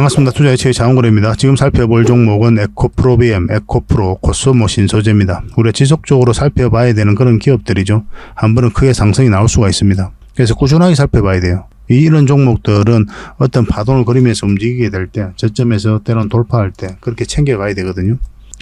반갑습니다. 투자예측의 장원거래입니다. 지금 살펴볼 종목은 에코프로비엠, 에코프로, 코스모 신소재입니다. 우리가 지속적으로 살펴봐야 되는 그런 기업들이죠. 한 번은 크게 상승이 나올 수가 있습니다. 그래서 꾸준하게 살펴봐야 돼요. 이런 종목들은 어떤 파동을 그리면서 움직이게 될 때, 저점에서 때론 돌파할 때 그렇게 챙겨가야 되거든요.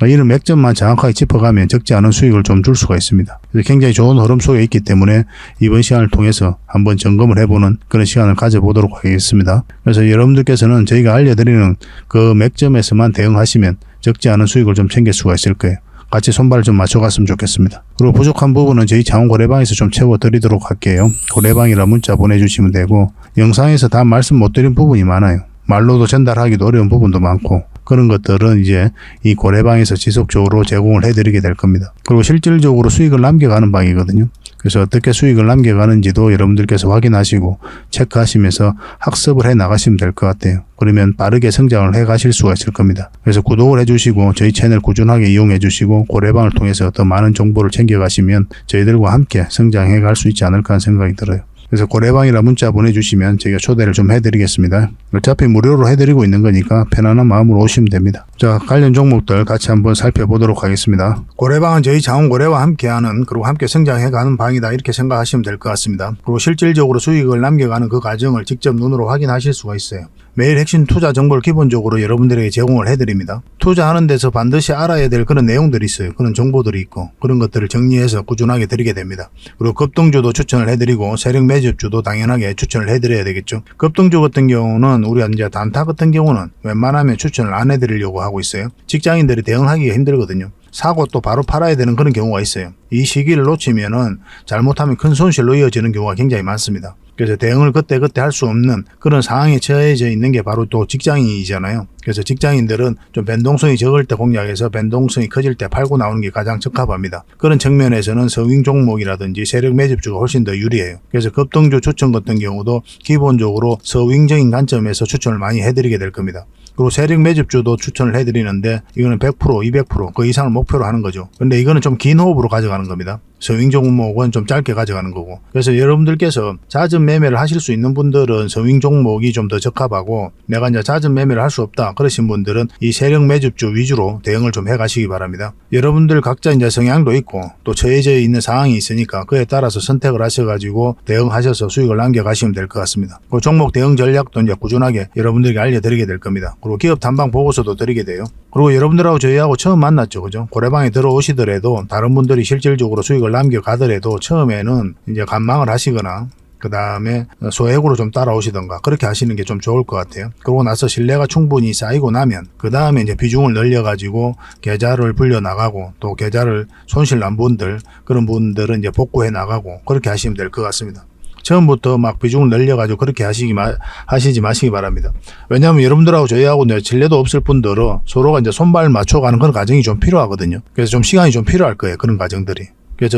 이런 맥점만 정확하게 짚어가면 적지 않은 수익을 좀 줄 수가 있습니다. 그래서 굉장히 좋은 흐름 속에 있기 때문에 이번 시간을 통해서 한번 점검을 해보는 그런 시간을 가져보도록 하겠습니다. 그래서 여러분들께서는 저희가 알려드리는 그 맥점에서만 대응하시면 적지 않은 수익을 좀 챙길 수가 있을 거예요. 같이 손발을 좀 맞춰갔으면 좋겠습니다. 그리고 부족한 부분은 저희 자원거래방에서 좀 채워드리도록 할게요. 거래방이라 문자 보내주시면 되고, 영상에서 다 말씀 못 드린 부분이 많아요. 말로도 전달하기도 어려운 부분도 많고, 그런 것들은 이제 이 거래방에서 지속적으로 제공을 해드리게 될 겁니다. 그리고 실질적으로 수익을 남겨가는 방이거든요. 그래서 어떻게 수익을 남겨가는지도 여러분들께서 확인하시고 체크하시면서 학습을 해 나가시면 될 것 같아요. 그러면 빠르게 성장을 해 가실 수가 있을 겁니다. 그래서 구독을 해주시고 저희 채널 꾸준하게 이용해 주시고 거래방을 통해서 더 많은 정보를 챙겨가시면 저희들과 함께 성장해 갈 수 있지 않을까 하는 생각이 들어요. 그래서 거래방이라 문자 보내주시면 저희가 초대를 좀 해드리겠습니다. 어차피 무료로 해드리고 있는 거니까 편안한 마음으로 오시면 됩니다. 자, 관련 종목들 같이 한번 살펴보도록 하겠습니다. 거래방은 저희 자원거래와 함께하는, 그리고 함께 성장해가는 방이다, 이렇게 생각하시면 될 것 같습니다. 그리고 실질적으로 수익을 남겨가는 그 과정을 직접 눈으로 확인하실 수가 있어요. 매일 핵심 투자 정보를 기본적으로 여러분들에게 제공을 해드립니다. 투자하는 데서 반드시 알아야 될 그런 내용들이 있어요. 그런 정보들이 있고 그런 것들을 정리해서 꾸준하게 드리게 됩니다. 그리고 급등주도 추천을 해드리고 세력 매집주도 당연하게 추천을 해드려야 되겠죠. 급등주 같은 경우는 우리가 이제 단타 같은 경우는 웬만하면 추천을 안 해드리려고 하고 있어요. 직장인들이 대응하기가 힘들거든요. 사고 또 바로 팔아야 되는 그런 경우가 있어요. 이 시기를 놓치면은 잘못하면 큰 손실로 이어지는 경우가 굉장히 많습니다. 그래서 대응을 그때그때 할 수 없는 그런 상황에 처해져 있는 게 바로 또 직장인이잖아요. 그래서 직장인들은 좀 변동성이 적을 때 공략해서 변동성이 커질 때 팔고 나오는 게 가장 적합합니다. 그런 측면에서는 서윙 종목이라든지 세력 매집주가 훨씬 더 유리해요. 그래서 급등주 추천 같은 경우도 기본적으로 서윙적인 관점에서 추천을 많이 해드리게 될 겁니다. 그리고 세력 매집주도 추천을 해드리는데 이거는 100%, 200% 그 이상을 목표로 하는 거죠. 근데 이거는 좀 긴 호흡으로 가져가는 겁니다. 서윙 종목은 좀 짧게 가져가는 거고. 그래서 여러분들께서 잦은 매매를 하실 수 있는 분들은 서윙 종목이 좀 더 적합하고, 내가 이제 잦은 매매를 할 수 없다 그러신 분들은 이 세력 매집주 위주로 대응을 좀 해가시기 바랍니다. 여러분들 각자 이제 성향도 있고 또 처해져 있는 상황이 있으니까 그에 따라서 선택을 하셔가지고 대응하셔서 수익을 남겨가시면 될 것 같습니다. 그 종목 대응 전략도 이제 꾸준하게 여러분들에게 알려드리게 될 겁니다. 그리고 기업 탐방 보고서도 드리게 돼요. 그리고 여러분들하고 저희하고 처음 만났죠, 그죠? 고래방에 들어오시더라도 다른 분들이 실질적으로 수익을 남겨가더라도 처음에는 이제 관망을 하시거나 그 다음에 소액으로 좀 따라오시던가 그렇게 하시는 게 좀 좋을 것 같아요. 그러고 나서 신뢰가 충분히 쌓이고 나면 그 다음에 이제 비중을 늘려가지고 계좌를 불려 나가고, 또 계좌를 손실 난 분들, 그런 분들은 이제 복구해 나가고 그렇게 하시면 될 것 같습니다. 처음부터 막 비중을 늘려가지고 그렇게 하시지 마시기 바랍니다. 왜냐하면 여러분들하고 저희하고 신뢰도 없을 분들은 서로가 이제 손발 맞춰가는 그런 과정이 좀 필요하거든요. 그래서 좀 시간이 좀 필요할 거예요, 그런 과정들이. 그래서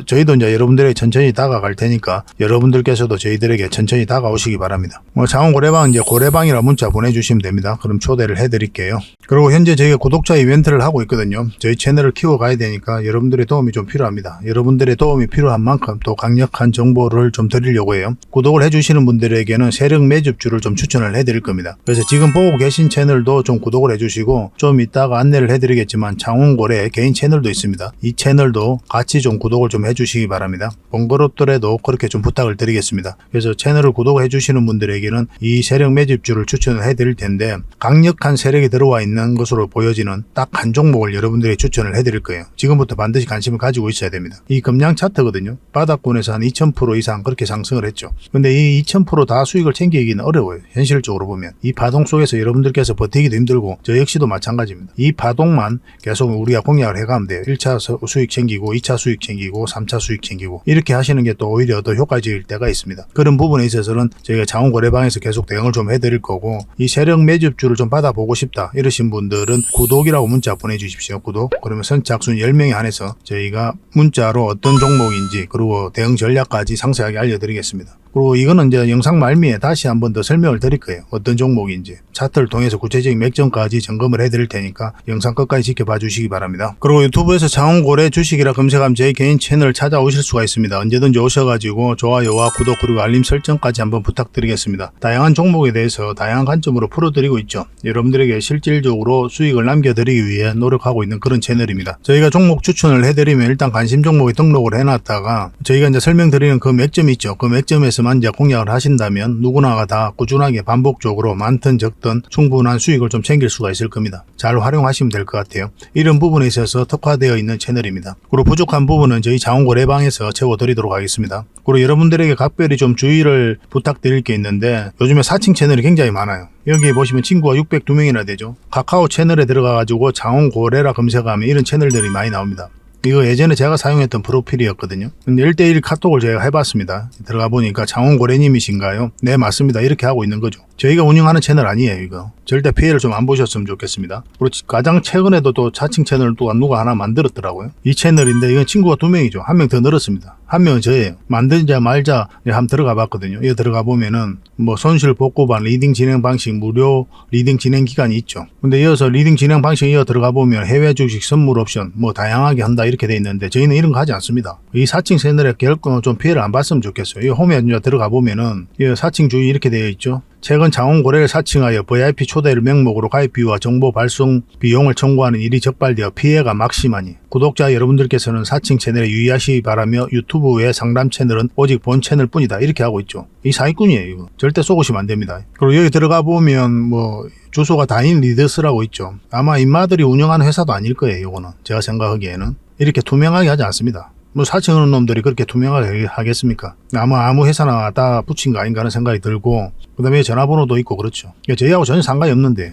저희도 이제 여러분들에게 천천히 다가갈 테니까 여러분들께서도 저희들에게 천천히 다가오시기 바랍니다. 자원거래방은 이제 거래방이라 문자 보내주시면 됩니다. 그럼 초대를 해드릴게요. 그리고 현재 저희가 구독자 이벤트를 하고 있거든요. 저희 채널을 키워가야 되니까 여러분들의 도움이 좀 필요합니다. 여러분들의 도움이 필요한 만큼 또 강력한 정보를 좀 드리려고 해요. 구독을 해주시는 분들에게는 세력 매집주를 좀 추천을 해드릴 겁니다. 그래서 지금 보고 계신 채널도 좀 구독을 해주시고, 좀 이따가 안내를 해드리겠지만 자원거래 개인 채널도 있습니다. 이 채널도 같이 좀 구독을 좀 해주시기 바랍니다. 번거롭더라도 그렇게 좀 부탁을 드리겠습니다. 그래서 채널을 구독해 주시는 분들에게는 이 세력 매집주를 추천을 해드릴 텐데, 강력한 세력이 들어와 있는 것으로 보여지는 딱 한 종목을 여러분들이 추천을 해드릴 거예요. 지금부터 반드시 관심을 가지고 있어야 됩니다. 이 금량 차트거든요. 바닥권에서 한 2000% 이상 그렇게 상승을 했죠. 근데 이 2000% 다 수익을 챙기기는 어려워요. 현실적으로 보면 이 파동 속에서 여러분들께서 버티기도 힘들고 저 역시도 마찬가지입니다. 이 파동만 계속 우리가 공략을 해가면 돼요. 1차 수익 챙기고 2차 수익 챙기고 3차 수익 챙기고 이렇게 하시는 게 또 오히려 더 효과적일 때가 있습니다. 그런 부분에 있어서는 저희가 자원거래방에서 계속 대응을 좀 해드릴 거고, 이 세력 매집주를 좀 받아보고 싶다 이러신 분들은 구독이라고 문자 보내주십시오. 구독. 그러면 선착순 10명에 한해서 저희가 문자로 어떤 종목인지 그리고 대응 전략까지 상세하게 알려드리겠습니다. 그리고 이거는 이제 영상 말미에 다시 한번 더 설명을 드릴 거예요. 어떤 종목인지. 차트를 통해서 구체적인 맥점까지 점검을 해드릴 테니까 영상 끝까지 지켜봐 주시기 바랍니다. 그리고 유튜브에서 장원고래 주식이라 검색하면 제 개인 채널 찾아오실 수가 있습니다. 언제든지 오셔가지고 좋아요와 구독 그리고 알림 설정까지 한번 부탁드리겠습니다. 다양한 종목에 대해서 다양한 관점으로 풀어드리고 있죠. 여러분들에게 실질적으로 수익을 남겨드리기 위해 노력하고 있는 그런 채널입니다. 저희가 종목 추천을 해드리면 일단 관심 종목에 등록을 해놨다가 저희가 이제 설명드리는 그 맥점이 있죠. 그 맥점에서만 이제 공략을 하신다면 누구나가 다 꾸준하게 반복적으로 많든 적든 충분한 수익을 좀 챙길 수가 있을 겁니다. 잘 활용하시면 될 것 같아요. 이런 부분에 있어서 특화되어 있는 채널입니다. 그리고 부족한 부분은 저희 장원고래방에서 채워드리도록 하겠습니다. 그리고 여러분들에게 각별히 좀 주의를 부탁드릴 게 있는데 요즘에 사칭 채널이 굉장히 많아요. 여기 보시면 친구가 602명이나 되죠. 카카오 채널에 들어가가지고 장원고래라 검색하면 이런 채널들이 많이 나옵니다. 이거 예전에 제가 사용했던 프로필이었거든요. 근데 1대1 카톡을 제가 해봤습니다. 들어가 보니까 장원고래님이신가요? 네, 맞습니다. 이렇게 하고 있는 거죠. 저희가 운영하는 채널 아니에요, 이거. 절대 피해를 좀 안 보셨으면 좋겠습니다. 그리고 가장 최근에도 또 자칭 채널을 또 누가 하나 만들었더라고요. 이 채널인데 이건 친구가 2명이죠. 1명 더 늘었습니다. 1명은 저예요. 만들자 말자 한번 들어가 봤거든요. 여기 들어가 보면은 뭐 손실 복구반 리딩 진행 방식 무료 리딩 진행 기간이 있죠. 근데 이어서 리딩 진행 방식 이어 들어가 보면 해외 주식 선물 옵션 뭐 다양하게 한다 이렇게 돼 있는데 저희는 이런 거 하지 않습니다. 이 사칭 채널에 결코 좀 피해를 안 봤으면 좋겠어요. 이 홈에 들어가 보면은 이 사칭 주의 이렇게 되어 있죠. 최근 장원고래를 사칭하여 VIP 초대를 명목으로 가입 비유와 정보 발송 비용을 청구하는 일이 적발되어 피해가 막심하니 구독자 여러분들께서는 사칭 채널에 유의하시기 바라며 유튜브 외 상담 채널은 오직 본 채널 뿐이다 이렇게 하고 있죠. 이 사기꾼이에요. 이거. 절대 속으시면 안 됩니다. 그리고 여기 들어가 보면 뭐 주소가 다인 리더스라고 있죠. 아마 인마들이 운영하는 회사도 아닐 거예요. 이거는 제가 생각하기에는 이렇게 투명하게 하지 않습니다. 뭐 사칭하는 놈들이 그렇게 투명하게 하겠습니까? 아무 회사나 다 붙인 거 아닌가 하는 생각이 들고 그 다음에 전화번호도 있고 그렇죠. 저희하고 전혀 상관이 없는데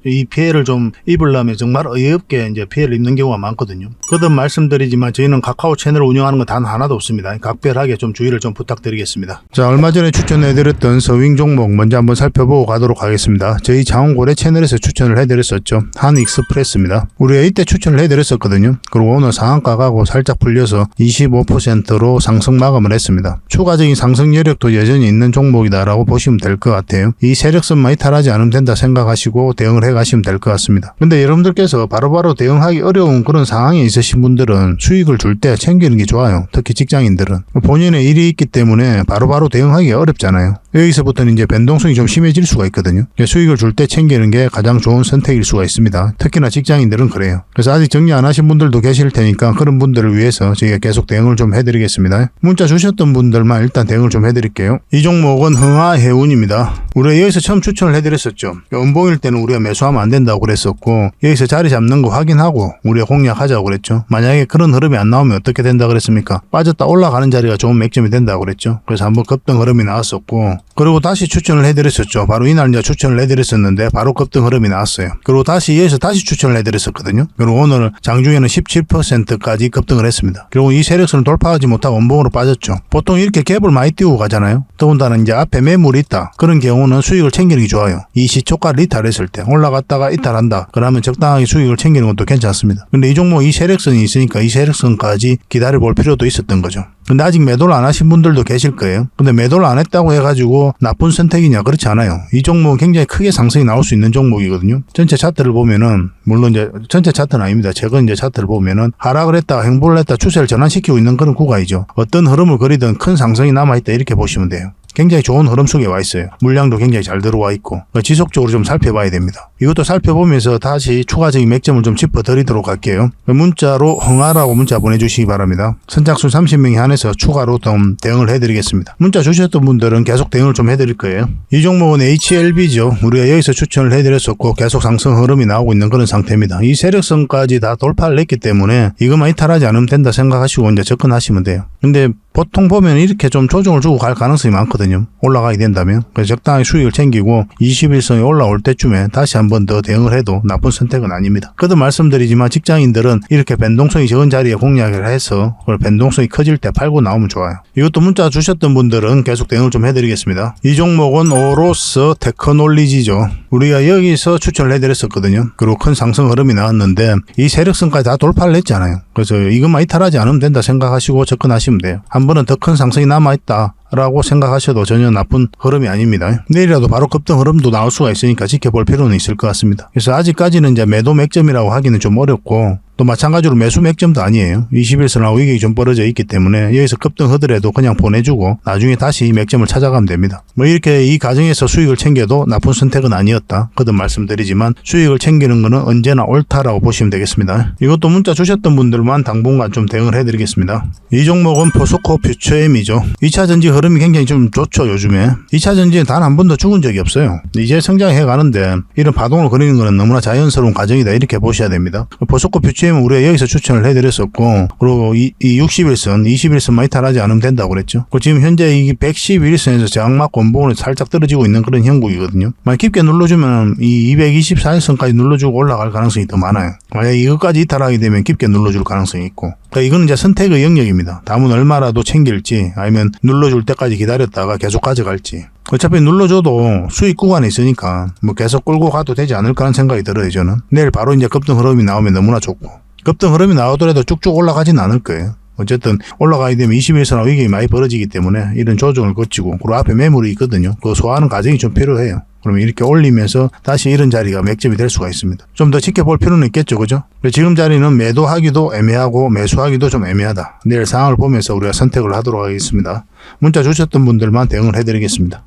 이 피해를 좀 입으려면 정말 어이없게 이제 피해를 입는 경우가 많거든요. 거듭 말씀드리지만 저희는 카카오 채널을 운영하는 건 단 하나도 없습니다. 각별하게 좀 주의를 좀 부탁드리겠습니다. 자, 얼마 전에 추천해드렸던 서윙 종목 먼저 한번 살펴보고 가도록 하겠습니다. 저희 장원고래 채널에서 추천을 해드렸었죠. 한익스프레스입니다. 우리가 이때 추천을 해드렸었거든요. 그리고 오늘 상한가가고 살짝 풀려서 25%로 상승 마감을 했습니다. 추가적인 상승 여력도 여전히 있는 종목이다라고 보시면 될 것 같아요. 이 세력선만 이탈하지 않으면 된다 생각하시고 대응을 해가시면 될 것 같습니다. 근데 여러분들께서 바로바로 대응하기 어려운 그런 상황에 있으신 분들은 수익을 줄 때 챙기는 게 좋아요. 특히 직장인들은. 본인의 일이 있기 때문에 바로바로 대응하기 어렵잖아요. 여기서부터는 이제 변동성이 좀 심해질 수가 있거든요. 수익을 줄 때 챙기는 게 가장 좋은 선택일 수가 있습니다. 특히나 직장인들은 그래요. 그래서 아직 정리 안 하신 분들도 계실 테니까 그런 분들을 위해서 저희가 계속 대응을 좀 해드리겠습니다. 문자 주셨던 분들만 일단 대응을 좀 해드릴게요. 이 종목은 흥하해운입니다. 우리가 여기서 처음 추천을 해드렸었죠. 음봉일 때는 우리가 매수하면 안 된다고 그랬었고 여기서 자리 잡는 거 확인하고 우리가 공략하자고 그랬죠. 만약에 그런 흐름이 안 나오면 어떻게 된다 그랬습니까? 빠졌다 올라가는 자리가 좋은 맥점이 된다고 그랬죠. 그래서 한번 급등 흐름이 나왔었고 그리고 다시 추천을 해드렸었죠. 바로 이날 이제 추천을 해드렸었는데 바로 급등 흐름이 나왔어요. 그리고 다시 여기서 다시 추천을 해드렸었거든요. 그리고 오늘 장중에는 17%까지 급등을 했습니다. 그리고 이 세력선을 돌파하지 못하고 원봉으로 빠졌죠. 보통 이렇게 갭을 많이 띄우고 가잖아요. 더군다나 이제 앞에 매물이 있다. 그런 경우는 수익을 챙기는 게 좋아요. 이 시초가를 이탈했을 때 올라갔다가 이탈한다. 그러면 적당하게 수익을 챙기는 것도 괜찮습니다. 근데 이 종목 이 세력선이 있으니까 이 세력선까지 기다려 볼 필요도 있었던 거죠. 근데 아직 매도를 안 하신 분들도 계실 거예요. 근데 매도를 안 했다고 해가지고 나쁜 선택이냐? 그렇지 않아요. 이 종목은 굉장히 크게 상승이 나올 수 있는 종목이거든요. 전체 차트를 보면은 물론 이제 전체 차트는 아닙니다. 최근 이제 차트를 보면은 하락을 했다가 행보를 했다 추세를 전환시키고 있는 그런 구간이죠. 어떤 흐름을 그리든 큰 상승이 남아있다 이렇게 보시면 돼요. 굉장히 좋은 흐름 속에 와 있어요. 물량도 굉장히 잘 들어와 있고 지속적으로 좀 살펴봐야 됩니다. 이것도 살펴보면서 다시 추가적인 맥점을 좀 짚어드리도록 할게요. 문자로 흥하라고 문자 보내주시기 바랍니다. 선착순 30명에 한해서 추가로 좀 대응을 해드리겠습니다. 문자 주셨던 분들은 계속 대응을 좀 해드릴 거예요. 이 종목은 HLB죠. 우리가 여기서 추천을 해드렸었고 계속 상승 흐름이 나오고 있는 그런 상태입니다. 이 세력선까지 다 돌파를 했기 때문에 이것만 이탈하지 않으면 된다 생각하시고 이제 접근하시면 돼요. 근데 보통 보면 이렇게 좀 조정을 주고 갈 가능성이 많거든요. 올라가게 된다면. 그래서 적당히 수익을 챙기고 21선이 올라올 때쯤에 다시 한 번 더 대응을 해도 나쁜 선택은 아닙니다. 그도 말씀드리지만 직장인들은 이렇게 변동성이 적은 자리에 공략을 해서 그걸 변동성이 커질 때 팔고 나오면 좋아요. 이것도 문자 주셨던 분들은 계속 대응을 좀 해드리겠습니다. 이 종목은 오로스 테크놀리지죠. 우리가 여기서 추천을 해드렸었거든요. 그리고 큰 상승 흐름이 나왔는데 이 세력선까지 다 돌파를 했잖아요. 그래서 이것만 이탈하지 않으면 된다 생각하시고 접근하시면 돼요. 한 번은 더 큰 상승이 남아있다 라고 생각하셔도 전혀 나쁜 흐름이 아닙니다. 내일이라도 바로 급등 흐름도 나올 수가 있으니까 지켜볼 필요는 있을 것 같습니다. 그래서 아직까지는 이제 매도 맥점이라고 하기는 좀 어렵고, 또 마찬가지로 매수 맥점도 아니에요. 21선하고 이게 좀 벌어져 있기 때문에 여기서 급등 하더라도 그냥 보내주고 나중에 다시 맥점을 찾아가면 됩니다. 뭐 이렇게 이 과정에서 수익을 챙겨도 나쁜 선택은 아니었다. 거듭 말씀드리지만 수익을 챙기는 거는 언제나 옳다라고 보시면 되겠습니다. 이것도 문자 주셨던 분들만 당분간 좀 대응을 해드리겠습니다. 이 종목은 포스코 퓨처엠이죠. 2차전지 흐름이 굉장히 좀 좋죠. 요즘에 2차전지에 단 한 번도 죽은 적이 없어요. 이제 성장해 가는데 이런 파동을 그리는 것은 너무나 자연스러운 과정이다, 이렇게 보셔야 됩니다. 포스코 퓨처엠은 우리가 여기서 추천을 해드렸었고, 그리고 이 61선, 21선만 이탈하지 않으면 된다고 그랬죠. 지금 현재 이 111선에서 저항막 원봉으로 살짝 떨어지고 있는 그런 형국이거든요. 만약 깊게 눌러주면 이 224선까지 눌러주고 올라갈 가능성이 더 많아요. 만약 이것까지 이탈하게 되면 깊게 눌러줄 가능성이 있고, 그러니까 이건 이제 선택의 영역입니다. 다음은 얼마라도 챙길지, 아니면 눌러줄 때까지 기다렸다가 계속 가져갈지. 어차피 눌러줘도 수익 구간에 있으니까 뭐 계속 끌고 가도 되지 않을까 하는 생각이 들어요, 저는. 내일 바로 이제 급등 흐름이 나오면 너무나 좋고, 급등 흐름이 나오더라도 쭉쭉 올라가진 않을 거예요. 어쨌든 올라가게 되면 21선하고 이게 많이 벌어지기 때문에 이런 조정을 거치고, 그리고 앞에 매물이 있거든요. 그거 소화하는 과정이 좀 필요해요. 그러면 이렇게 올리면서 다시 이런 자리가 맥점이 될 수가 있습니다. 좀 더 지켜볼 필요는 있겠죠, 그죠? 지금 자리는 매도하기도 애매하고 매수하기도 좀 애매하다. 내일 상황을 보면서 우리가 선택을 하도록 하겠습니다. 문자 주셨던 분들만 대응을 해드리겠습니다.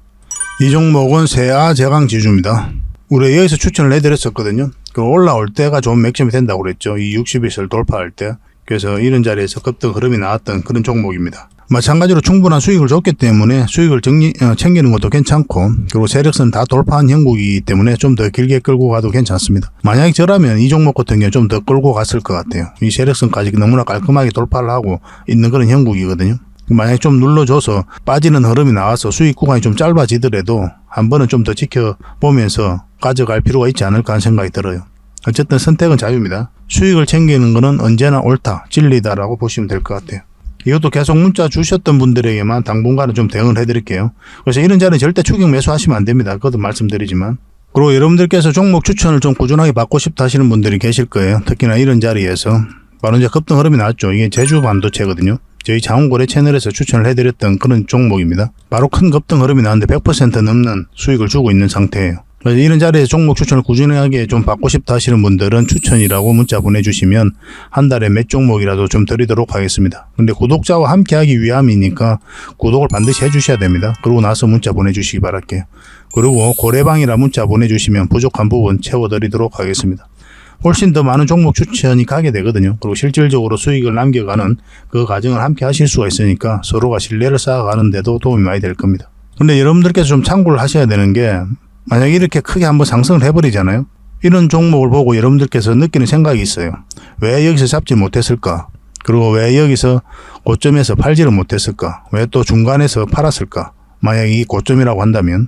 이 종목은 세아 제강 지주입니다. 우리가 여기서 추천을 해드렸었거든요. 그 올라올 때가 좋은 맥점이 된다고 그랬죠. 이 60일선을 돌파할 때. 그래서 이런 자리에서 급등 흐름이 나왔던 그런 종목입니다. 마찬가지로 충분한 수익을 줬기 때문에 수익을 챙기는 것도 괜찮고, 그리고 세력선 다 돌파한 형국이기 때문에 좀 더 길게 끌고 가도 괜찮습니다. 만약에 저라면 이 종목 같은 경우 좀 더 끌고 갔을 것 같아요. 이 세력선까지 너무나 깔끔하게 돌파를 하고 있는 그런 형국이거든요. 만약에 좀 눌러줘서 빠지는 흐름이 나와서 수익 구간이 좀 짧아지더라도 한 번은 좀 더 지켜보면서 가져갈 필요가 있지 않을까 하는 생각이 들어요. 어쨌든 선택은 자유입니다. 수익을 챙기는 것은 언제나 옳다, 진리다라고 보시면 될 것 같아요. 이것도 계속 문자 주셨던 분들에게만 당분간은 좀 대응을 해드릴게요. 그래서 이런 자리는 절대 추격 매수하시면 안 됩니다. 그것도 말씀드리지만. 그리고 여러분들께서 종목 추천을 좀 꾸준하게 받고 싶다 하시는 분들이 계실 거예요. 특히나 이런 자리에서. 바로 이제 급등 흐름이 나왔죠. 이게 제주 반도체거든요. 저희 자원거래 채널에서 추천을 해드렸던 그런 종목입니다. 바로 큰 급등 흐름이 나왔는데 100% 넘는 수익을 주고 있는 상태예요. 그래서 이런 자리에서 종목 추천을 꾸준하게 좀 받고 싶다 하시는 분들은 추천이라고 문자 보내주시면 한 달에 몇 종목이라도 좀 드리도록 하겠습니다. 근데 구독자와 함께 하기 위함이니까 구독을 반드시 해주셔야 됩니다. 그러고 나서 문자 보내주시기 바랄게요. 그리고 고래방이라 문자 보내주시면 부족한 부분 채워드리도록 하겠습니다. 훨씬 더 많은 종목 추천이 가게 되거든요. 그리고 실질적으로 수익을 남겨가는 그 과정을 함께 하실 수가 있으니까 서로가 신뢰를 쌓아가는 데도 도움이 많이 될 겁니다. 근데 여러분들께서 좀 참고를 하셔야 되는 게, 만약에 이렇게 크게 한번 상승을 해버리잖아요. 이런 종목을 보고 여러분들께서 느끼는 생각이 있어요. 왜 여기서 잡지 못했을까? 그리고 왜 여기서 고점에서 팔지를 못했을까? 왜 또 중간에서 팔았을까? 만약에 이 고점이라고 한다면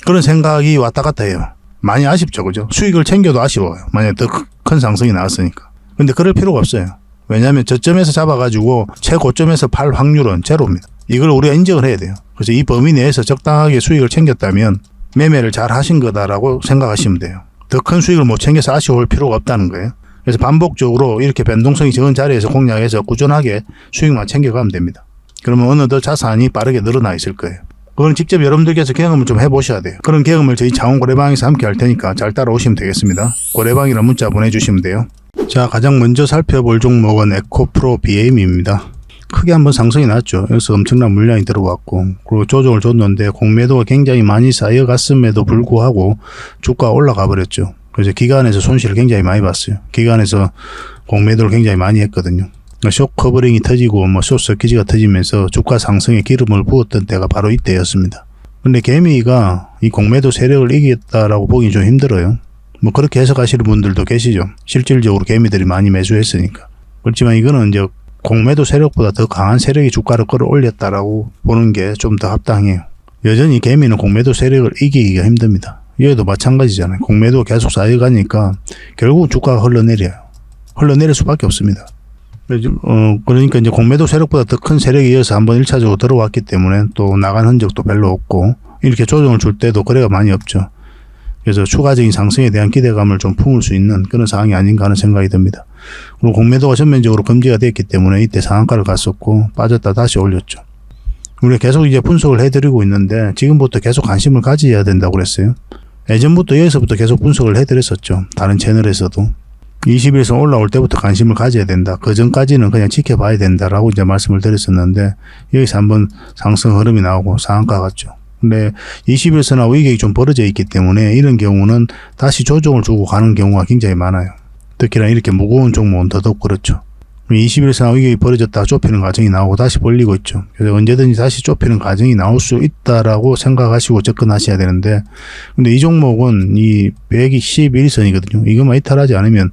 그런 생각이 왔다 갔다 해요. 많이 아쉽죠, 그죠? 수익을 챙겨도 아쉬워요. 만약에 더 큰 상승이 나왔으니까. 근데 그럴 필요가 없어요. 왜냐하면 저점에서 잡아가지고 최고점에서 팔 확률은 제로입니다. 이걸 우리가 인정을 해야 돼요. 그래서 이 범위 내에서 적당하게 수익을 챙겼다면 매매를 잘 하신 거다라고 생각하시면 돼요. 더 큰 수익을 못 챙겨서 아쉬울 필요가 없다는 거예요. 그래서 반복적으로 이렇게 변동성이 적은 자리에서 공략해서 꾸준하게 수익만 챙겨가면 됩니다. 그러면 어느덧 자산이 빠르게 늘어나 있을 거예요. 그건 직접 여러분들께서 경험을 좀 해보셔야 돼요. 그런 경험을 저희 자원고래방에서 함께 할 테니까 잘 따라오시면 되겠습니다. 고래방이라 문자 보내주시면 돼요. 자, 가장 먼저 살펴볼 종목은 에코프로 BM입니다. 크게 한번 상승이 났죠. 여기서 엄청난 물량이 들어왔고, 그리고 조정을 줬는데 공매도가 굉장히 많이 쌓여갔음에도 불구하고 주가가 올라가 버렸죠. 그래서 기관에서 손실을 굉장히 많이 봤어요. 기관에서 공매도를 굉장히 많이 했거든요. 쇼 커버링이 터지고 쇼 서키지가 터지면서 주가 상승에 기름을 부었던 때가 바로 이때였습니다. 근데 개미가 이 공매도 세력을 이겼다라고 보기 좀 힘들어요. 그렇게 해석하시는 분들도 계시죠. 실질적으로 개미들이 많이 매수했으니까. 그렇지만 이거는 이제 공매도 세력보다 더 강한 세력이 주가를 끌어올렸다라고 보는 게 좀 더 합당해요. 여전히 개미는 공매도 세력을 이기기가 힘듭니다. 얘도 마찬가지잖아요. 공매도가 계속 쌓여가니까 결국 주가가 흘러내려요. 흘러내릴 수밖에 없습니다. 그러니까 이제 공매도 세력보다 더 큰 세력이 이어서 한번 1차적으로 들어왔기 때문에 또 나간 흔적도 별로 없고, 이렇게 조정을 줄 때도 거래가 많이 없죠. 그래서 추가적인 상승에 대한 기대감을 좀 품을 수 있는 그런 상황이 아닌가 하는 생각이 듭니다. 그리고 공매도가 전면적으로 금지가 됐기 때문에 이때 상한가를 갔었고 빠졌다 다시 올렸죠. 우리가 계속 이제 분석을 해드리고 있는데 지금부터 계속 관심을 가져야 된다고 그랬어요. 예전부터 여기서부터 계속 분석을 해드렸었죠. 다른 채널에서도. 21선 올라올 때부터 관심을 가져야 된다. 그 전까지는 그냥 지켜봐야 된다라고 이제 말씀을 드렸었는데 여기서 한번 상승 흐름이 나오고 상한가 같죠. 근데 21선하고 이격이 좀 벌어져 있기 때문에 이런 경우는 다시 조정을 주고 가는 경우가 굉장히 많아요. 특히나 이렇게 무거운 종목은 더더욱 그렇죠. 21선하고 이격이 벌어졌다가 좁히는 과정이 나오고 다시 벌리고 있죠. 그래서 언제든지 다시 좁히는 과정이 나올 수 있다라고 생각하시고 접근하셔야 되는데, 근데 이 종목은 이 111선이거든요. 이것만 이탈하지 않으면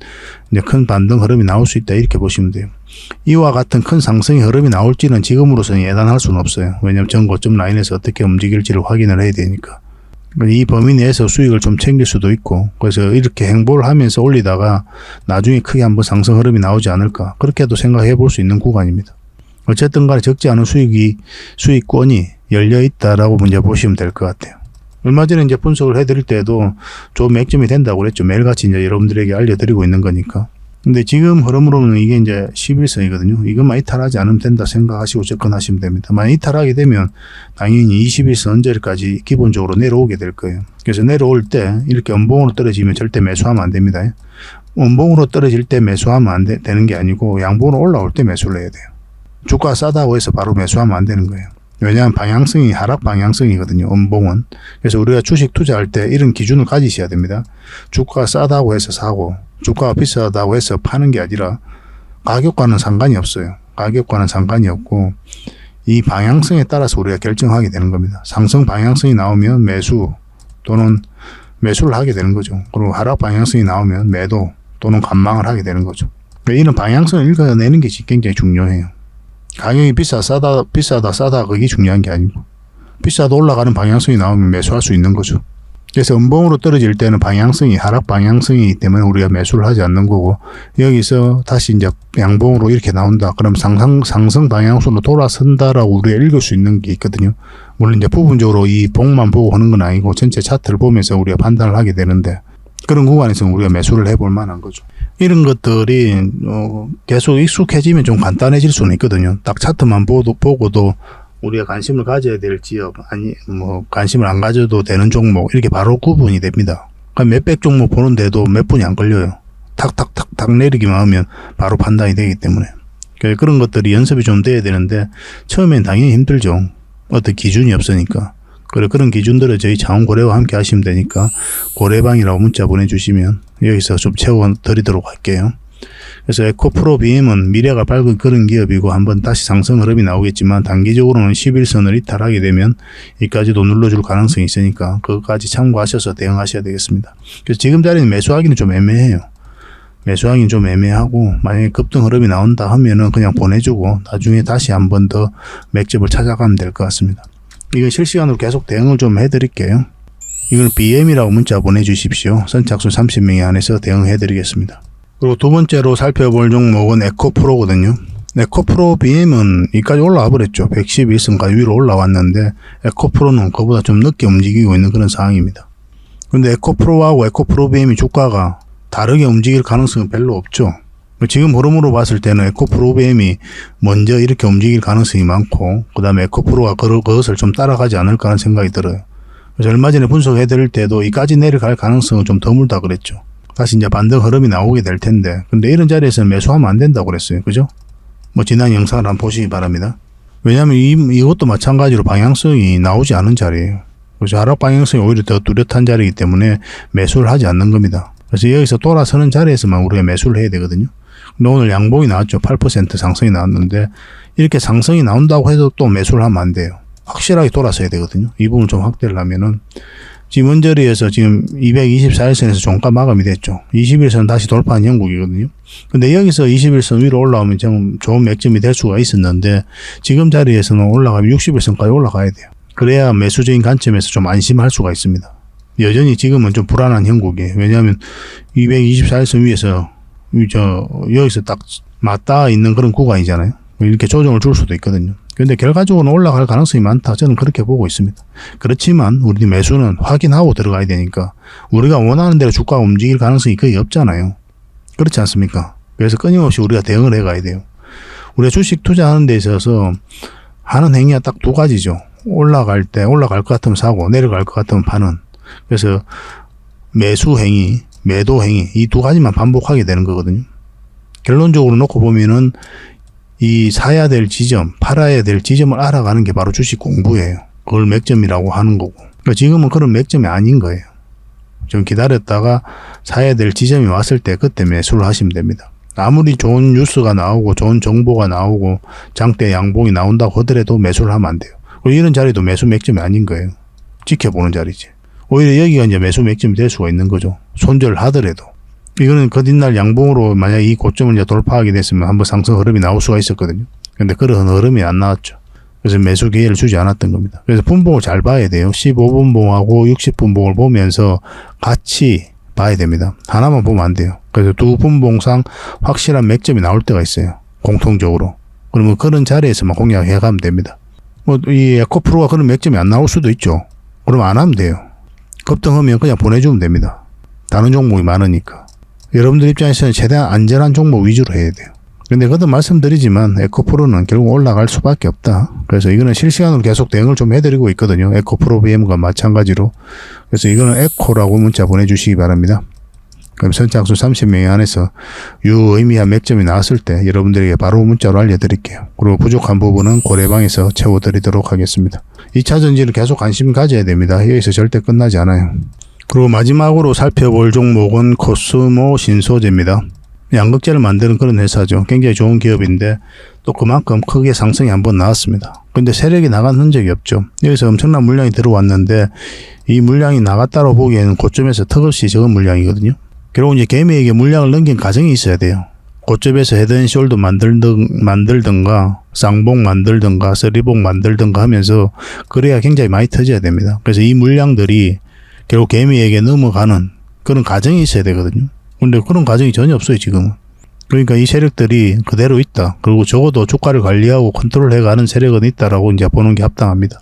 이제 큰 반등 흐름이 나올 수 있다 이렇게 보시면 돼요. 이와 같은 큰 상승의 흐름이 나올지는 지금으로서는 예단할 수는 없어요. 왜냐하면 전 고점 라인에서 어떻게 움직일지를 확인을 해야 되니까. 이 범위 내에서 수익을 좀 챙길 수도 있고, 그래서 이렇게 행보를 하면서 올리다가 나중에 크게 한번 상승 흐름이 나오지 않을까, 그렇게도 생각해 볼 수 있는 구간입니다. 어쨌든 간에 적지 않은 수익권이 열려 있다라고 먼저 보시면 될 것 같아요. 얼마 전에 이제 분석을 해드릴 때도 좋은 맥점이 된다고 그랬죠. 매일같이 이제 여러분들에게 알려드리고 있는 거니까. 근데 지금 흐름으로는 이게 이제 11선이거든요. 이것만 이탈하지 않으면 된다 생각하시고 접근하시면 됩니다. 만약 이탈하게 되면 당연히 21선 언저리까지 기본적으로 내려오게 될 거예요. 그래서 내려올 때 이렇게 음봉으로 떨어지면 절대 매수하면 안 됩니다. 음봉으로 떨어질 때 매수하면 안 되는 게 아니고 양봉으로 올라올 때 매수를 해야 돼요. 주가 싸다고 해서 바로 매수하면 안 되는 거예요. 왜냐하면 방향성이 하락 방향성이거든요. 음봉은. 그래서 우리가 주식 투자할 때 이런 기준을 가지셔야 됩니다. 주가가 싸다고 해서 사고 주가가 비싸다고 해서 파는 게 아니라 가격과는 상관이 없어요. 가격과는 상관이 없고 이 방향성에 따라서 우리가 결정하게 되는 겁니다. 상승 방향성이 나오면 매수 또는 매수를 하게 되는 거죠. 그리고 하락 방향성이 나오면 매도 또는 관망을 하게 되는 거죠. 이런 방향성을 읽어내는 게 굉장히 중요해요. 가격이 비싸다 싸다 그게 중요한 게 아니고 비싸도 올라가는 방향성이 나오면 매수할 수 있는 거죠. 그래서 음봉으로 떨어질 때는 방향성이 하락 방향성이기 때문에 우리가 매수를 하지 않는 거고, 여기서 다시 이제 양봉으로 이렇게 나온다. 그럼 상승 방향으로 돌아선다라고 우리가 읽을 수 있는 게 있거든요. 물론 이제 부분적으로 이 봉만 보고 하는 건 아니고 전체 차트를 보면서 우리가 판단을 하게 되는데, 그런 구간에서 우리가 매수를 해볼 만한 거죠. 이런 것들이 계속 익숙해지면 좀 간단해질 수는 있거든요. 딱 차트만 보고도 우리가 관심을 가져야 될 지역, 아니, 관심을 안 가져도 되는 종목, 이렇게 바로 구분이 됩니다. 몇백 종목 보는데도 몇 분이 안 걸려요. 탁탁탁탁 내리기만 하면 바로 판단이 되기 때문에. 그런 것들이 연습이 좀 돼야 되는데, 처음엔 당연히 힘들죠. 어떤 기준이 없으니까. 그런 기준들을 저희 자원고래와 함께 하시면 되니까, 고래방이라고 문자 보내주시면, 여기서 좀 채워드리도록 할게요. 그래서 에코프로 BM은 미래가 밝은 그런 기업이고 한번 다시 상승 흐름이 나오겠지만 단기적으로는 11선을 이탈하게 되면 이까지도 눌러줄 가능성이 있으니까 그것까지 참고하셔서 대응하셔야 되겠습니다. 그래서 지금 자리는 매수하기는 좀 애매해요. 매수하기는 좀 애매하고 만약에 급등 흐름이 나온다 하면은 그냥 보내주고 나중에 다시 한 번 더 맥점을 찾아가면 될 것 같습니다. 이건 실시간으로 계속 대응을 좀 해드릴게요. 이건 BM이라고 문자 보내주십시오. 선착순 30명에 한해서 대응해드리겠습니다. 그리고 두 번째로 살펴볼 종목은 에코프로거든요. 에코프로 BM은 여기까지 올라와 버렸죠. 111선까지 위로 올라왔는데 에코프로는 그보다 좀 늦게 움직이고 있는 그런 상황입니다. 근데 에코프로하고 에코프로 BM이 주가가 다르게 움직일 가능성은 별로 없죠. 지금 흐름으로 봤을 때는 에코프로 BM이 먼저 이렇게 움직일 가능성이 많고 그 다음에 에코프로가 그것을 좀 따라가지 않을까 하는 생각이 들어요. 그래서 얼마 전에 분석해 드릴 때도 이까지 내려갈 가능성은 좀 드물다 그랬죠. 다시 이제 반등 흐름이 나오게 될 텐데, 근데 이런 자리에서는 매수하면 안 된다고 그랬어요. 그죠? 지난 영상을 한번 보시기 바랍니다. 왜냐하면 이것도 마찬가지로 방향성이 나오지 않은 자리예요. 그래서 하락 방향성이 오히려 더 뚜렷한 자리이기 때문에 매수를 하지 않는 겁니다. 그래서 여기서 돌아서는 자리에서만 우리가 매수를 해야 되거든요. 근데 오늘 양봉이 나왔죠. 8% 상승이 나왔는데, 이렇게 상승이 나온다고 해도 또 매수를 하면 안 돼요. 확실하게 돌아서야 되거든요. 이 부분을 좀 확대를 하면은, 지금 언저리에서 지금 224일선에서 종가 마감이 됐죠. 21선 다시 돌파한 형국이거든요. 근데 여기서 21선 위로 올라오면 좀 좋은 맥점이 될 수가 있었는데 지금 자리에서는 올라가면 60일선까지 올라가야 돼요. 그래야 매수적인 관점에서 좀 안심할 수가 있습니다. 여전히 지금은 좀 불안한 형국이에요. 왜냐하면 224일선 위에서 여기서 딱 맞닿아 있는 그런 구간이잖아요. 이렇게 조정을 줄 수도 있거든요. 근데 결과적으로는 올라갈 가능성이 많다. 저는 그렇게 보고 있습니다. 그렇지만 우리 매수는 확인하고 들어가야 되니까 우리가 원하는 대로 주가가 움직일 가능성이 거의 없잖아요. 그렇지 않습니까? 그래서 끊임없이 우리가 대응을 해가야 돼요. 우리가 주식 투자하는 데 있어서 하는 행위가 딱 두 가지죠. 올라갈 것 같으면 사고, 내려갈 것 같으면 파는. 그래서 매수 행위, 매도 행위, 이 두 가지만 반복하게 되는 거거든요. 결론적으로 놓고 보면은 이 사야 될 지점, 팔아야 될 지점을 알아가는 게 바로 주식 공부예요. 그걸 맥점이라고 하는 거고. 그러니까 지금은 그런 맥점이 아닌 거예요. 좀 기다렸다가 사야 될 지점이 왔을 때 그때 매수를 하시면 됩니다. 아무리 좋은 뉴스가 나오고 좋은 정보가 나오고 장대 양봉이 나온다고 하더라도 매수를 하면 안 돼요. 그리고 이런 자리도 매수 맥점이 아닌 거예요. 지켜보는 자리지. 오히려 여기가 이제 매수 맥점이 될 수가 있는 거죠. 손절하더라도. 이거는 그 뒷날 양봉으로 만약 이 고점을 이제 돌파하게 됐으면 한번 상승 흐름이 나올 수가 있었거든요. 근데 그런 흐름이 안 나왔죠. 그래서 매수 기회를 주지 않았던 겁니다. 그래서 분봉을 잘 봐야 돼요. 15분봉하고 60분봉을 보면서 같이 봐야 됩니다. 하나만 보면 안 돼요. 그래서 두 분봉상 확실한 맥점이 나올 때가 있어요. 공통적으로. 그러면 그런 자리에서만 공략해 가면 됩니다. 이 에코프로가 그런 맥점이 안 나올 수도 있죠. 그럼 안 하면 돼요. 급등하면 그냥 보내주면 됩니다. 다른 종목이 많으니까. 여러분들 입장에서는 최대한 안전한 종목 위주로 해야 돼요. 근데 그것도 말씀드리지만 에코프로는 결국 올라갈 수밖에 없다. 그래서 이거는 실시간으로 계속 대응을 좀 해드리고 있거든요. 에코프로 BM과 마찬가지로. 그래서 이거는 에코라고 문자 보내주시기 바랍니다. 그럼 선착순 30명에 한해서 유의미한 맥점이 나왔을 때 여러분들에게 바로 문자로 알려드릴게요. 그리고 부족한 부분은 고래방에서 채워드리도록 하겠습니다. 2차 전지를 계속 관심 가져야 됩니다. 여기서 절대 끝나지 않아요. 그리고 마지막으로 살펴볼 종목은 코스모 신소재입니다. 양극재를 만드는 그런 회사죠. 굉장히 좋은 기업인데 또 그만큼 크게 상승이 한번 나왔습니다. 근데 세력이 나간 흔적이 없죠. 여기서 엄청난 물량이 들어왔는데 이 물량이 나갔다고 보기에는 고점에서 턱없이 적은 물량이거든요. 결국 이제 개미에게 물량을 넘긴 과정이 있어야 돼요. 고점에서 헤드앤숄더 만들든가 쌍봉 만들든가 서리봉 만들든가 하면서 그래야 굉장히 많이 터져야 됩니다. 그래서 이 물량들이 결국 개미에게 넘어가는 그런 과정이 있어야 되거든요. 근데 그런 과정이 전혀 없어요, 지금은. 그러니까 이 세력들이 그대로 있다. 그리고 적어도 주가를 관리하고 컨트롤해가는 세력은 있다라고 이제 보는 게 합당합니다.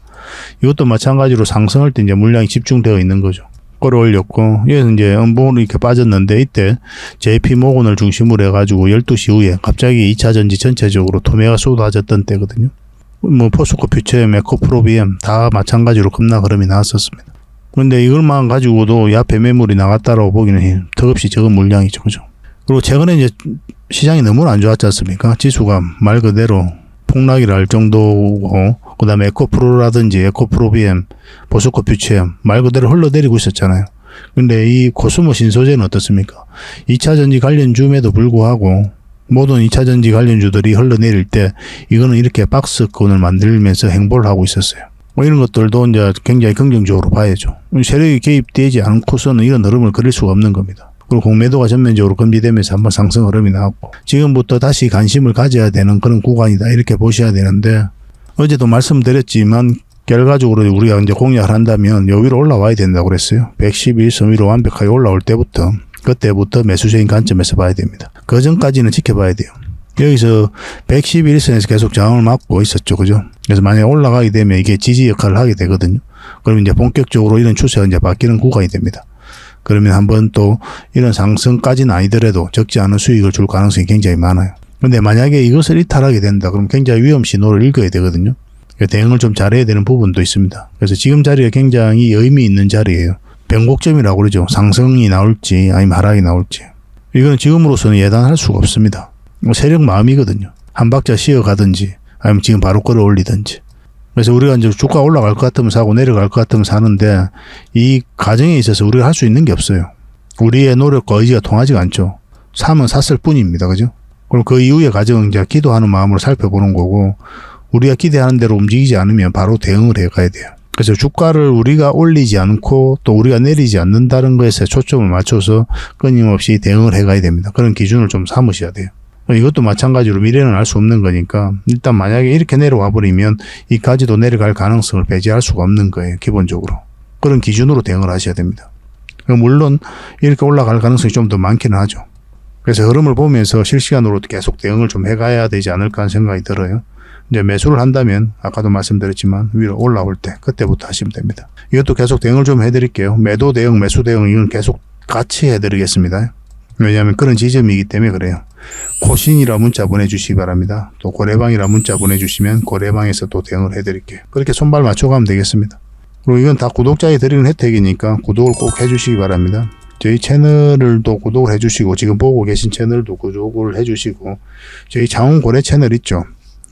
이것도 마찬가지로 상승할 때 이제 물량이 집중되어 있는 거죠. 끌어올렸고, 여기서 이제 음봉으로 이렇게 빠졌는데, 이때 JP모건을 중심으로 해가지고 12시 후에 갑자기 2차 전지 전체적으로 토매가 쏟아졌던 때거든요. 포스코 퓨처엠, 에코프로 BM 다 마찬가지로 급락 흐름이 나왔었습니다. 근데 이걸만 가지고도 야폐 매물이 나갔다라고 보기는 턱없이 적은 물량이죠. 그죠? 그리고 최근에 이제 시장이 너무 안 좋았지 않습니까? 지수가 말 그대로 폭락이라 할 정도고, 그 다음에 에코프로라든지 에코프로 BM, 포스코 퓨처엠 말 그대로 흘러내리고 있었잖아요. 근데 이 코스모 신소재는 어떻습니까? 2차 전지 관련주임에도 불구하고 모든 2차 전지 관련주들이 흘러내릴 때 이거는 이렇게 박스권을 만들면서 행보를 하고 있었어요. 이런 것들도 이제 굉장히 긍정적으로 봐야죠. 세력이 개입되지 않고서는 이런 흐름을 그릴 수가 없는 겁니다. 그리고 공매도가 전면적으로 건비되면서 한번 상승 흐름이 나왔고, 지금부터 다시 관심을 가져야 되는 그런 구간이다, 이렇게 보셔야 되는데, 어제도 말씀드렸지만 결과적으로 우리가 이제 공략을 한다면 요 위로 올라와야 된다고 그랬어요. 111선 위로 완벽하게 올라올 때부터, 그때부터 매수적인 관점에서 봐야 됩니다. 그 전까지는 지켜봐야 돼요. 여기서 111선에서 계속 저항을 맞고 있었죠. 그죠? 그래서 만약에 올라가게 되면 이게 지지 역할을 하게 되거든요. 그럼 이제 본격적으로 이런 추세가 이제 바뀌는 구간이 됩니다. 그러면 한번 또 이런 상승까지는 아니더라도 적지 않은 수익을 줄 가능성이 굉장히 많아요. 근데 만약에 이것을 이탈하게 된다, 그럼 굉장히 위험 신호를 읽어야 되거든요. 대응을 좀 잘해야 되는 부분도 있습니다. 그래서 지금 자리가 굉장히 의미 있는 자리예요. 변곡점이라고 그러죠. 상승이 나올지 아니면 하락이 나올지. 이거는 지금으로서는 예단할 수가 없습니다. 세력 마음이거든요. 한 박자 쉬어가든지 아니면 지금 바로 끌어올리든지. 그래서 우리가 이제 주가 올라갈 것 같으면 사고 내려갈 것 같으면 사는데, 이 과정에 있어서 우리가 할 수 있는 게 없어요. 우리의 노력과 의지가 통하지가 않죠. 사면 샀을 뿐입니다. 그죠? 그럼 그 이후의 과정은 이제 기도하는 마음으로 살펴보는 거고, 우리가 기대하는 대로 움직이지 않으면 바로 대응을 해가야 돼요. 그래서 주가를 우리가 올리지 않고 또 우리가 내리지 않는다는 것에 초점을 맞춰서 끊임없이 대응을 해가야 됩니다. 그런 기준을 좀 삼으셔야 돼요. 이것도 마찬가지로 미래는 알 수 없는 거니까, 일단 만약에 이렇게 내려와 버리면 이까지도 내려갈 가능성을 배제할 수가 없는 거예요. 기본적으로. 그런 기준으로 대응을 하셔야 됩니다. 물론 이렇게 올라갈 가능성이 좀 더 많기는 하죠. 그래서 흐름을 보면서 실시간으로 계속 대응을 좀 해가야 되지 않을까 하는 생각이 들어요. 이제 매수를 한다면 아까도 말씀드렸지만 위로 올라올 때 그때부터 하시면 됩니다. 이것도 계속 대응을 좀 해드릴게요. 매도 대응, 매수 대응 이건 계속 같이 해드리겠습니다. 왜냐하면 그런 지점이기 때문에 그래요. 코신이라 문자 보내주시기 바랍니다. 또 고래방이라 문자 보내주시면 고래방에서 또 대응을 해드릴게요. 그렇게 손발 맞춰가면 되겠습니다. 그리고 이건 다 구독자에 드리는 혜택이니까 구독을 꼭 해주시기 바랍니다. 저희 채널을도 구독을 해주시고 지금 보고 계신 채널도 구독을 해주시고 저희 장원고래 채널 있죠.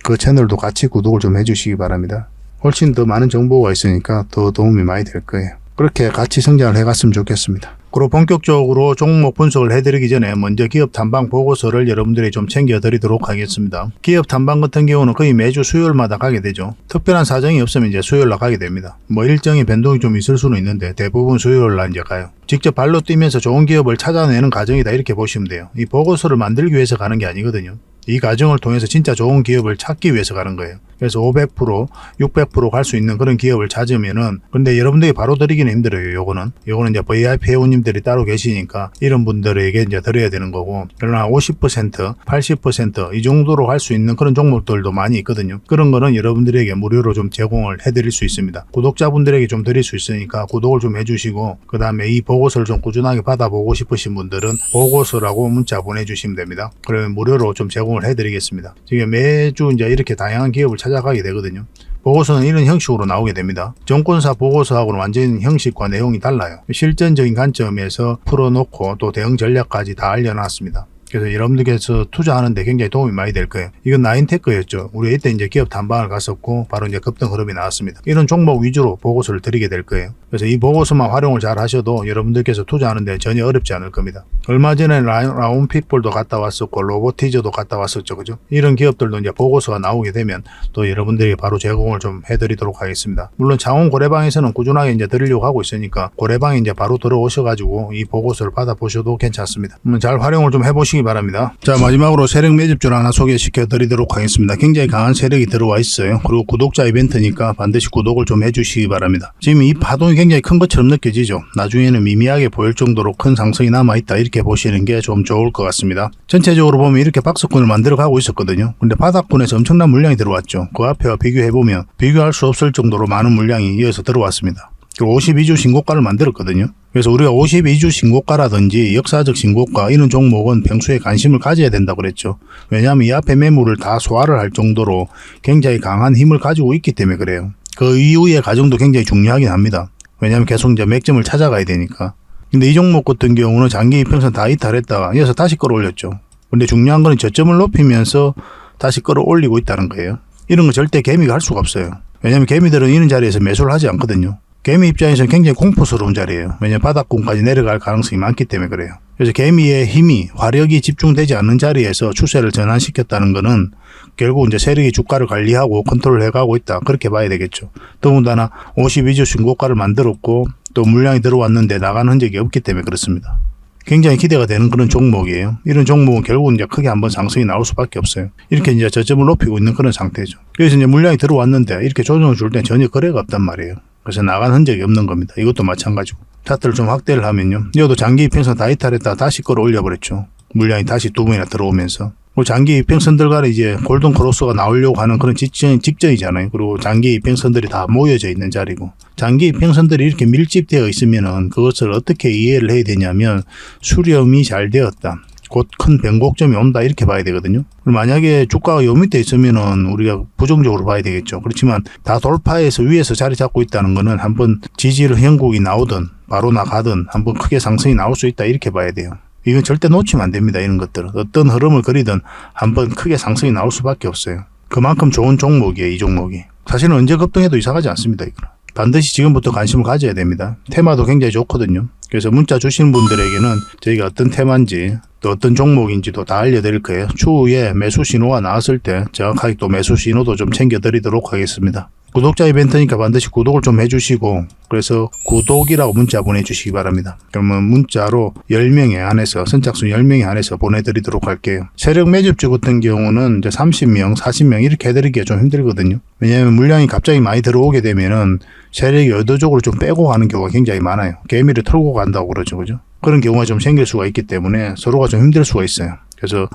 그 채널도 같이 구독을 좀 해주시기 바랍니다. 훨씬 더 많은 정보가 있으니까 더 도움이 많이 될 거예요. 그렇게 같이 성장을 해갔으면 좋겠습니다. 그리고 본격적으로 종목 분석을 해드리기 전에 먼저 기업 탐방 보고서를 여러분들이 좀 챙겨드리도록 하겠습니다. 기업 탐방 같은 경우는 거의 매주 수요일마다 가게 되죠. 특별한 사정이 없으면 이제 수요일날 가게 됩니다. 뭐 일정의 변동이 좀 있을 수는 있는데 대부분 수요일날 이제 가요. 직접 발로 뛰면서 좋은 기업을 찾아내는 과정이다 이렇게 보시면 돼요. 이 보고서를 만들기 위해서 가는 게 아니거든요. 이 과정을 통해서 진짜 좋은 기업을 찾기 위해서 가는 거예요. 그래서 500%, 600% 갈 수 있는 그런 기업을 찾으면은, 근데 여러분들이 바로 드리기는 힘들어요. 요거는 이제 VIP 회원님들이 따로 계시니까 이런 분들에게 이제 드려야 되는 거고, 그러나 50%, 80% 이 정도로 갈 수 있는 그런 종목들도 많이 있거든요. 그런 거는 여러분들에게 무료로 좀 제공을 해드릴 수 있습니다. 구독자분들에게 좀 드릴 수 있으니까 구독을 좀 해주시고, 그 다음에 이 보고서를 좀 꾸준하게 받아보고 싶으신 분들은 보고서라고 문자 보내주시면 됩니다. 그러면 무료로 좀 제공을 해드리겠습니다. 지금 매주 이제 이렇게 다양한 기업을 찾아가게 되거든요. 보고서는 이런 형식으로 나오게 됩니다. 정권사 보고서하고는 완전 형식과 내용이 달라요. 실전적인 관점에서 풀어놓고 또 대응 전략까지 다 알려놨습니다. 그래서 여러분들께서 투자하는데 굉장히 도움이 많이 될 거예요. 이건 나인테크였죠. 우리 이때 이제 기업 탐방을 갔었고 바로 이제 급등 흐름이 나왔습니다. 이런 종목 위주로 보고서를 드리게 될 거예요. 그래서 이 보고서만 활용을 잘 하셔도 여러분들께서 투자하는데 전혀 어렵지 않을 겁니다. 얼마 전에 라운핏볼도 갔다 왔었고 로보티저도 갔다 왔었죠. 그죠? 이런 기업들도 이제 보고서가 나오게 되면 또 여러분들이 바로 제공을 좀 해드리도록 하겠습니다. 물론 창원 고래방에서는 꾸준하게 이제 드리려고 하고 있으니까 고래방에 이제 바로 들어오셔가지고 이 보고서를 받아보셔도 괜찮습니다. 잘 활용을 좀 해보시기 바랍니다. 자, 마지막으로 세력 매집주를 하나 소개시켜 드리도록 하겠습니다. 굉장히 강한 세력이 들어와 있어요. 그리고 구독자 이벤트니까 반드시 구독을 좀 해주시기 바랍니다. 지금 이 파동이 굉장히 큰 것처럼 느껴지죠. 나중에는 미미하게 보일 정도로 큰 상승이 남아있다 이렇게 보시는 게 좀 좋을 것 같습니다. 전체적으로 보면 이렇게 박스권을 만들어 가고 있었거든요. 근데 바닥권에서 엄청난 물량이 들어왔죠. 그 앞에와 비교해보면 비교할 수 없을 정도로 많은 물량이 이어서 들어왔습니다. 그리고 52주 신고가를 만들었거든요. 그래서 우리가 52주 신고가라든지 역사적 신고가 이런 종목은 평소에 관심을 가져야 된다고 그랬죠. 왜냐하면 이 앞에 매물을 다 소화를 할 정도로 굉장히 강한 힘을 가지고 있기 때문에 그래요. 그 이후의 과정도 굉장히 중요하긴 합니다. 왜냐하면 계속 이제 맥점을 찾아가야 되니까. 근데 이 종목 같은 경우는 장기 이평선 다 이탈했다가 이어서 다시 끌어올렸죠. 근데 중요한 거는 저점을 높이면서 다시 끌어올리고 있다는 거예요. 이런 거 절대 개미가 할 수가 없어요. 왜냐하면 개미들은 이런 자리에서 매수를 하지 않거든요. 개미 입장에서는 굉장히 공포스러운 자리예요. 왜냐하면 바닥권까지 내려갈 가능성이 많기 때문에 그래요. 그래서 개미의 힘이 화력이 집중되지 않는 자리에서 추세를 전환시켰다는 것은 결국 이제 세력이 주가를 관리하고 컨트롤 해가고 있다 그렇게 봐야 되겠죠. 더군다나 52주 신고가를 만들었고 또 물량이 들어왔는데 나가는 흔적이 없기 때문에 그렇습니다. 굉장히 기대가 되는 그런 종목이에요. 이런 종목은 결국은 이제 크게 한번 상승이 나올 수밖에 없어요. 이렇게 이제 저점을 높이고 있는 그런 상태죠. 그래서 이제 물량이 들어왔는데 이렇게 조정을 줄 때 전혀 거래가 없단 말이에요. 그래서 나간 흔적이 없는 겁니다. 이것도 마찬가지고. 차트를 좀 확대를 하면요. 이것도 장기 이평선 다 이탈했다가 다시 끌어올려 버렸죠. 물량이 다시 두 번이나 들어오면서. 장기 이평선들 간에 이제 골든 크로스가 나오려고 하는 그런 직전이잖아요. 그리고 장기 이평선들이 다 모여져 있는 자리고. 장기 이평선들이 이렇게 밀집되어 있으면은 그것을 어떻게 이해를 해야 되냐면 수렴이 잘 되었다. 곧 큰 변곡점이 온다 이렇게 봐야 되거든요. 만약에 주가가 요 밑에 있으면은 우리가 부정적으로 봐야 되겠죠. 그렇지만 다 돌파해서 위에서 자리 잡고 있다는 거는 한번 지지를 형국이 나오든 바로 나가든 한번 크게 상승이 나올 수 있다 이렇게 봐야 돼요. 이건 절대 놓치면 안 됩니다. 이런 것들은 어떤 흐름을 그리든 한번 크게 상승이 나올 수밖에 없어요. 그만큼 좋은 종목이에요. 이 종목이 사실은 언제 급등해도 이상하지 않습니다. 이거는 반드시 지금부터 관심을 가져야 됩니다. 테마도 굉장히 좋거든요. 그래서 문자 주시는 분들에게는 저희가 어떤 테마인지 또 어떤 종목인지도 다 알려드릴 거예요. 추후에 매수 신호가 나왔을 때 정확하게 또 매수 신호도 좀 챙겨드리도록 하겠습니다. 구독자 이벤트니까 반드시 구독을 좀 해주시고 그래서 구독이라고 문자 보내주시기 바랍니다. 그러면 문자로 10명에 한해서 선착순 10명에 한해서 보내드리도록 할게요. 세력 매집주 같은 경우는 이제 30명, 40명 이렇게 해드리기가 좀 힘들거든요. 왜냐하면 물량이 갑자기 많이 들어오게 되면은 세력이 의도적으로 좀 빼고 가는 경우가 굉장히 많아요. 개미를 털고 간다고 그러죠. 그죠? 그런 경우가 좀 생길 수가 있기 때문에 서로가 좀 힘들 수가 있어요. 그래서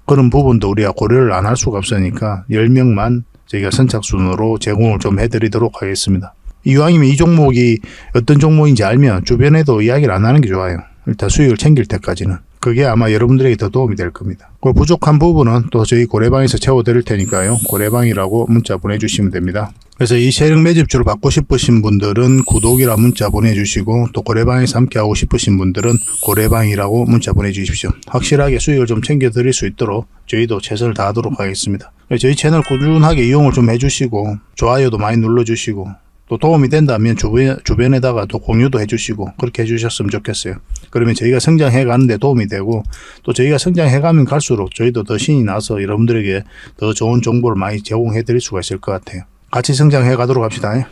그런 부분도 우리가 고려를 안 할 수가 없으니까 10명만 저희가 선착순으로 제공을 좀 해드리도록 하겠습니다. 이왕이면 이 종목이 어떤 종목인지 알면 주변에도 이야기를 안 하는 게 좋아요. 일단 수익을 챙길 때까지는. 그게 아마 여러분들에게 더 도움이 될 겁니다. 그 부족한 부분은 또 저희 고래방에서 채워드릴 테니까요. 고래방이라고 문자 보내주시면 됩니다. 그래서 이 세력 매집주를 받고 싶으신 분들은 구독이라 문자 보내주시고 또 고래방에서 함께하고 싶으신 분들은 고래방이라고 문자 보내주십시오. 확실하게 수익을 좀 챙겨드릴 수 있도록 저희도 최선을 다하도록 하겠습니다. 저희 채널 꾸준하게 이용을 좀 해주시고 좋아요도 많이 눌러주시고 또 도움이 된다면 주변에다가 또 공유도 해주시고 그렇게 해주셨으면 좋겠어요. 그러면 저희가 성장해 가는데 도움이 되고 또 저희가 성장해 가면 갈수록 저희도 더 신이 나서 여러분들에게 더 좋은 정보를 많이 제공해 드릴 수가 있을 것 같아요. 같이 성장해 가도록 합시다.